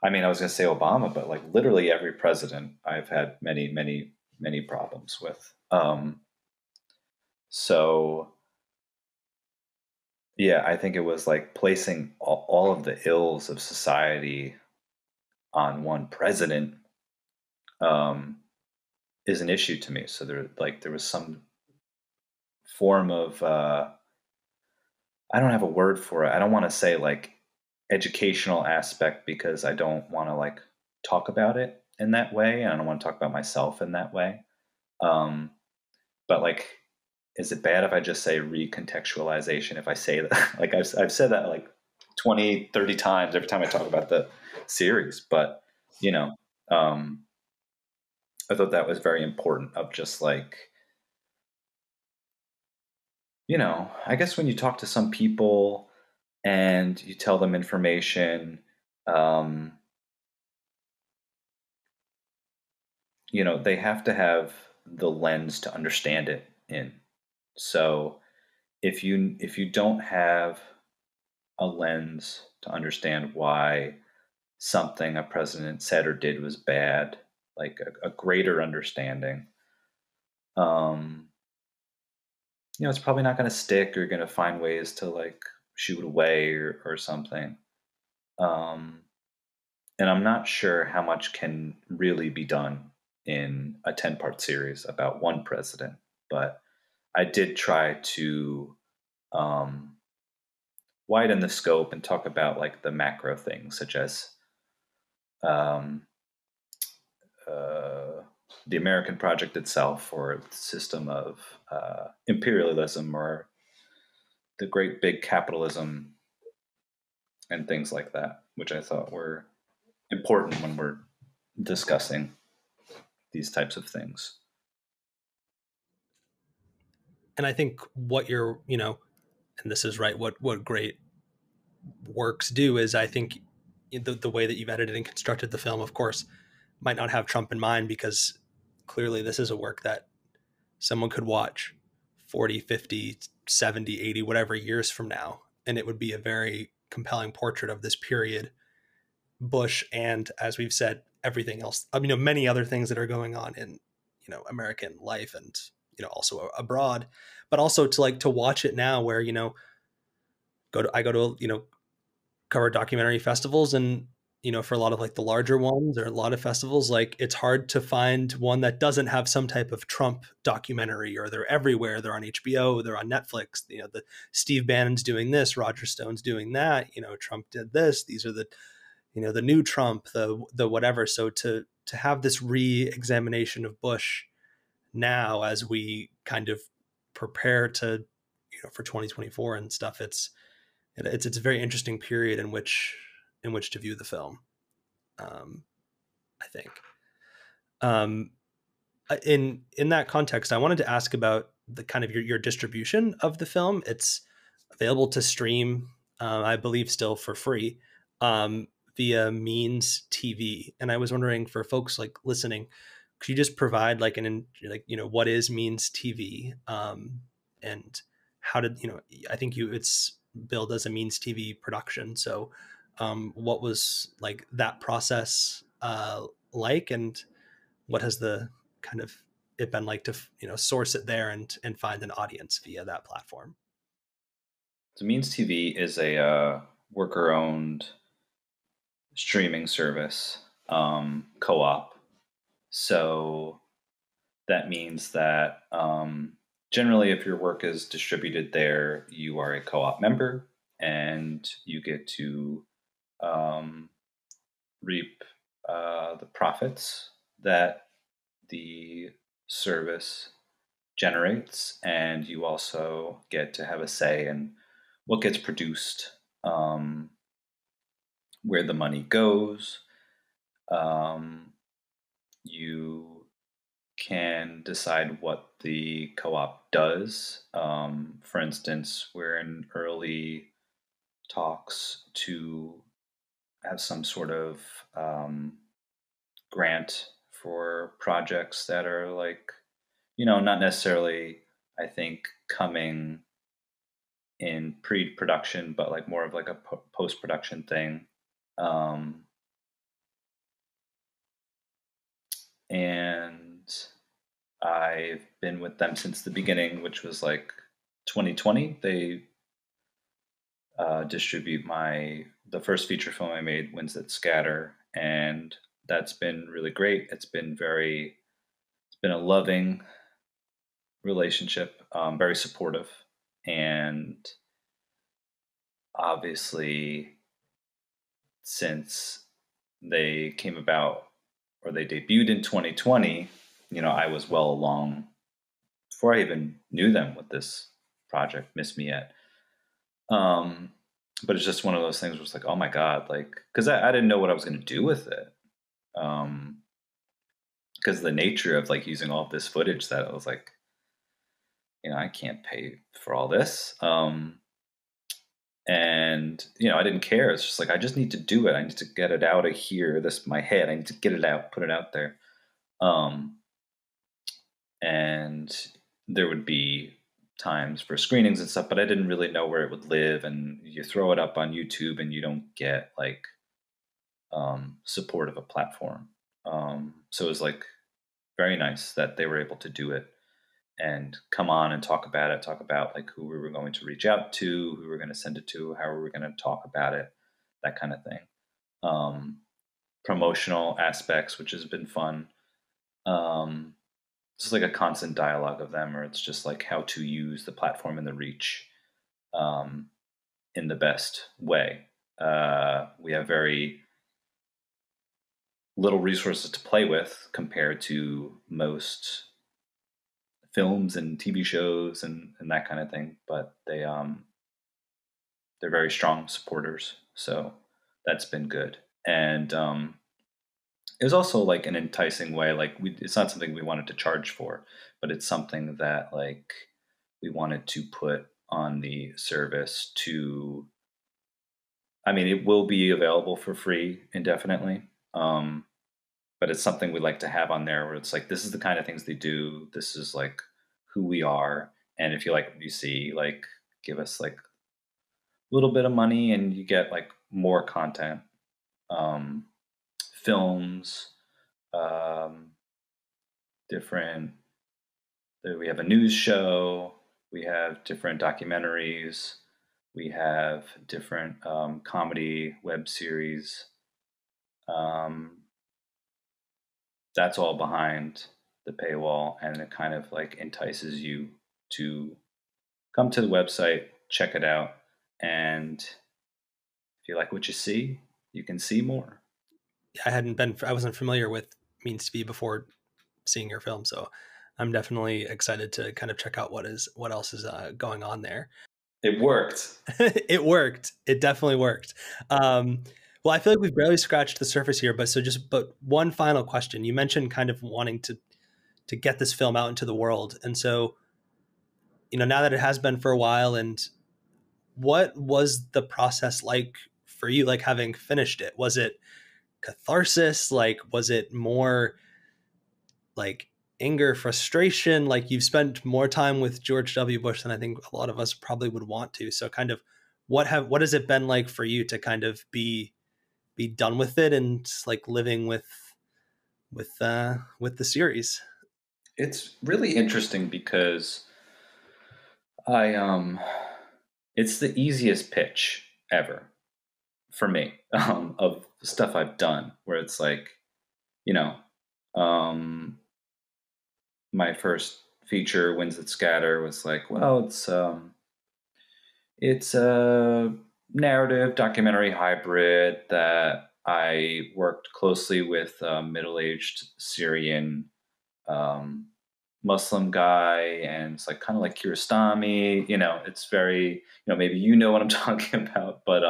Speaker 2: I mean, I was going to say Obama, but like literally every president I've had many, many, many problems with. So yeah, I think it was like placing all of the ills of society on one president is an issue to me. So there was some form of I don't have a word for it. I don't want to say like educational aspect because I don't want to like talk about it in that way, and I don't want to talk about myself in that way. Um, but like, is it bad if I just say recontextualization? If I say that, like I've said that like 20, 30 times every time I talk about the series, but you know, um, I thought that was very important of just like, I guess when you talk to some people and you tell them information, um, they have to have the lens to understand it in. So if you don't have a lens to understand why something a president said or did was bad, like a greater understanding, um, it's probably not going to stick. Or you're going to find ways to like shoot away or something. Um, and I'm not sure how much can really be done in a 10-part series about one president, but I did try to um, widen the scope and talk about like the macro things, such as um, uh, the American project itself, or the system of imperialism, or the great big capitalism, and things like that, which I thought were important when we're discussing these types of things.
Speaker 1: And I think what you're, and this is right, what great works do is I think the way that you've edited and constructed the film, of course, might not have Trump in mind, because clearly this is a work that someone could watch 40, 50, 70, 80, whatever years from now, and it would be a very compelling portrait of this period, Bush, and as we've said, everything else. Many other things that are going on in American life, and also abroad, but also to watch it now, where I go to cover documentary festivals, and for a lot of like the larger ones, or a lot of festivals, like it's hard to find one that doesn't have some type of Trump documentary, or they're everywhere. They're on HBO, they're on Netflix. The Steve Bannon's doing this, Roger Stone's doing that. Trump did this. These are the the new Trump, the whatever. So to have this re-examination of Bush now as we kind of prepare to, for 2024 and stuff, it's a very interesting period in which to view the film. I think. Um, in that context, I wanted to ask about the kind of your distribution of the film. It's available to stream, I believe, still for free, via Means TV. And I was wondering, for folks like listening, could you just provide what is Means TV, and how did I think it's billed as a Means TV production. So, what was like that process like, and what has the kind of it been like to source it there and find an audience via that platform?
Speaker 2: So Means TV is a worker-owned streaming service, co-op. So that means that generally, if your work is distributed there, you are a co-op member, and you get to reap the profits that the service generates, and you also get to have a say in what gets produced, where the money goes. You can decide what the co-op does. For instance, we're in early talks to have some sort of grant for projects that are like, not necessarily, I think, coming in pre-production, but like more of like a post-production thing. And I've been with them since the beginning, which was like 2020. They distribute the first feature film I made, Winds That Scatter, and that's been really great. It's been a loving relationship, very supportive, and obviously, since they came about or they debuted in 2020, I was well along before I even knew them with this project, Miss Me Yet. But it's just one of those things where it's like, oh my God, like, because I didn't know what I was going to do with it. Because of the nature of like using all of this footage, that I was like, I can't pay for all this. And I didn't care. It's just like, I just need to do it. I need to get it out of here. My head. I need to get it out, put it out there. And there would be times for screenings and stuff, but I didn't really know where it would live. And you throw it up on YouTube and you don't get like support of a platform. So it was like very nice that they were able to do it and come on and talk about like who we were going to reach out to, who we were going to send it to, how we were going to talk about it, that kind of thing. Promotional aspects, which has been fun. Just like a constant dialogue of them, or it's just like how to use the platform and the reach in the best way. We have very little resources to play with compared to most films and TV shows and that kind of thing, but they're very strong supporters, so that's been good. And it was also like an enticing way. Like it's not something we wanted to charge for, but it's something that like we wanted to put on the service to. I mean, it will be available for free indefinitely, but it's something we like to have on there where it's like, this is the kind of things they do. This is like who we are, and if you like what you see, like give us like a little bit of money, and you get like more content, films. Different. We have a news show. We have different documentaries. We have different comedy web series. That's all behind the paywall, and it kind of like entices you to come to the website, check it out, and if you like what you see, you can see more.
Speaker 1: I wasn't familiar with Means to Be before seeing your film, so I'm definitely excited to kind of check out what else is going on there.
Speaker 2: It worked.
Speaker 1: It worked. It definitely worked. Well, I feel like we've barely scratched the surface here, but one final question. You mentioned kind of wanting to get this film out into the world, and so now that it has been for a while, and what was the process like for you? Like having finished it, was it catharsis? Like was it more like anger, frustration? Like you've spent more time with George W. Bush than I think a lot of us probably would want to. So kind of what has it been like for you to kind of be done with it and like living with the series?
Speaker 2: It's really interesting because I it's the easiest pitch ever for me of stuff I've done where it's like, you know, um my first feature, Winds That Scatter, was like, well, it's a narrative documentary hybrid that I worked closely with a middle-aged Syrian um, Muslim guy, and it's like kind of like Kiarostami. It's very, maybe what I'm talking about, but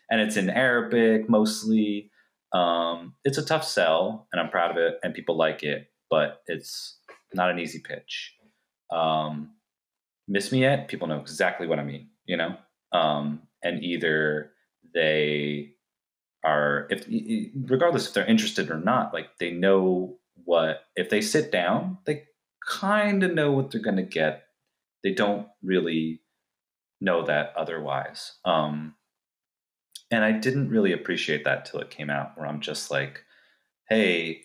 Speaker 2: and it's in Arabic mostly. It's a tough sell, and I'm proud of it, and people like it, but it's not an easy pitch. Um, Miss Me Yet, people know exactly what I mean, and either they are, if regardless if they're interested or not, like they know what, if they sit down, they kind of know what they're going to get. They don't really know that otherwise. And I didn't really appreciate that till it came out, where I'm just like, hey,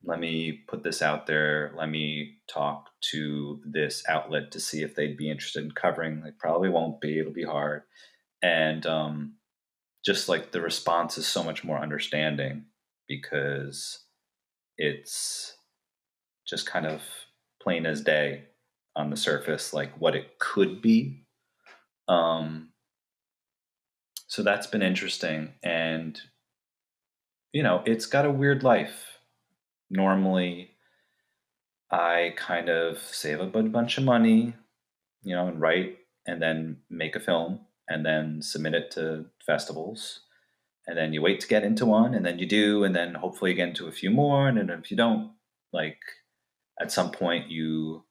Speaker 2: let me put this out there. Let me talk to this outlet to see if they'd be interested in covering. They probably won't be. It'll be hard. And just like the response is so much more understanding because it's just kind of plain as day on the surface, like what it could be. So that's been interesting. And, it's got a weird life. Normally, I kind of save a bunch of money, and write and then make a film and then submit it to festivals. And then you wait to get into one, and then you do, and then hopefully you get into a few more. And then if you don't, like at some point you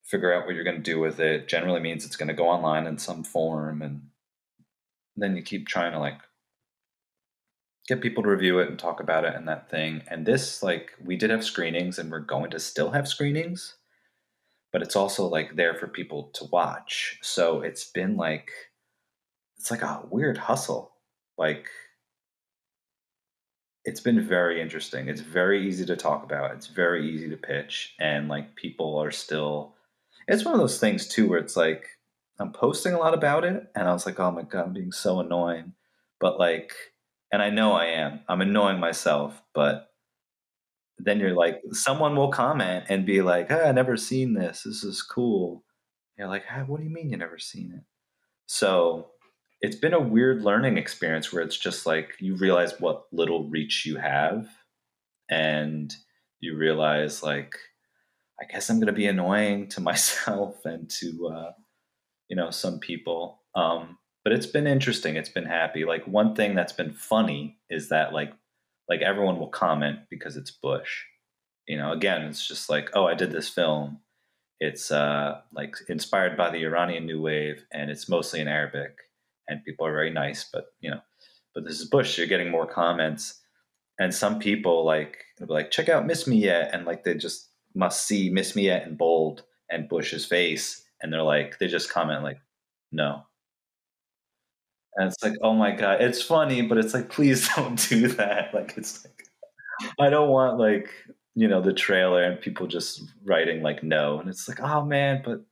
Speaker 2: figure out what you're going to do with it. Generally means it's going to go online in some form, and then you keep trying to like get people to review it and talk about it and that thing. And this, like, we did have screenings, and we're going to still have screenings, but it's also like there for people to watch. So it's like a weird hustle. Like, it's been very interesting. It's very easy to talk about. It's very easy to pitch. And like people are still, it's one of those things too, where it's like, I'm posting a lot about it. And I was like, oh my God, I'm being so annoying. But like, and I know I am, I'm annoying myself. But then you're like, someone will comment and be like, hey, I never seen this. This is cool. You're like, hey, what do you mean you never seen it? So it's been a weird learning experience where it's just like you realize what little reach you have, and you realize like, I guess I'm going to be annoying to myself and to some people. But it's been interesting. It's been happy. Like one thing that's been funny is that like everyone will comment because it's Bush. Again, it's just like, oh, I did this film. It's like inspired by the Iranian New Wave, and it's mostly in Arabic, and people are very nice. But this is Bush. You're getting more comments, and some people they'll be like, check out Miss Me Yet, and like they just must see Miss Me Yet in bold and Bush's face, and they're like, they just comment like, no, and it's like, oh my God, it's funny, but it's like, please don't do that. Like, it's like, I don't want like the trailer and people just writing like no, and it's like, oh man, but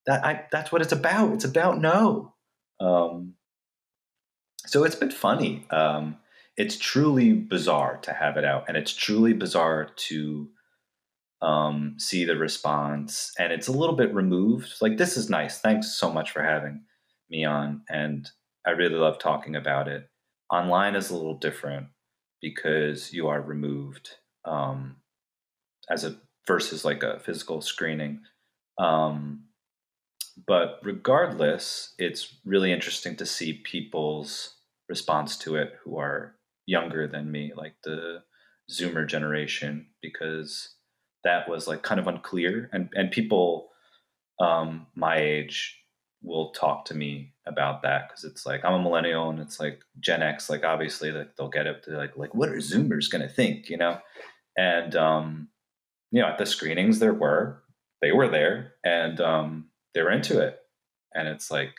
Speaker 2: that's what it's about. It's about no. Um, so it's been funny. It's truly bizarre to have it out, and it's truly bizarre to see the response. And it's a little bit removed. Like, this is nice. Thanks so much for having me on, and I really love talking about it. Online is a little different because you are removed, as a versus like a physical screening. Um, but regardless, it's really interesting to see people's response to it who are younger than me, like the Zoomer generation, because that was like kind of unclear, and people my age will talk to me about that because it's like I'm a millennial and it's like Gen X, like obviously like they'll get it to like what are Zoomers gonna think, you know? And at the screenings they were there and they were into it, and it's like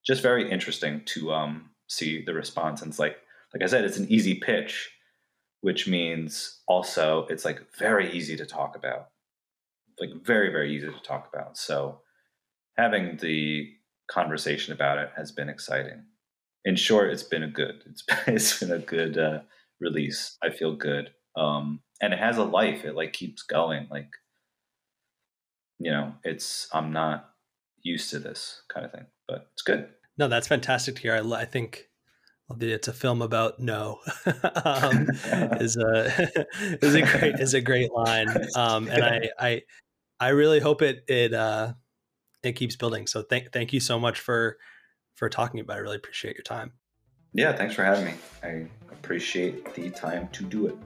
Speaker 2: just very interesting to see the response. And it's like I said, it's an easy pitch, which means also it's like very easy to talk about, like very very easy to talk about. So having the conversation about it has been exciting. In short, it's been a good release. I feel good, and it has a life. It like keeps going. Like it's I'm not used to this kind of thing, but it's good.
Speaker 1: No, that's fantastic to hear. I think it's a film about no is a is a great line. And I really hope it keeps building. So thank you so much for talking about it. I really appreciate your time.
Speaker 2: Yeah, thanks for having me. I appreciate the time to do it.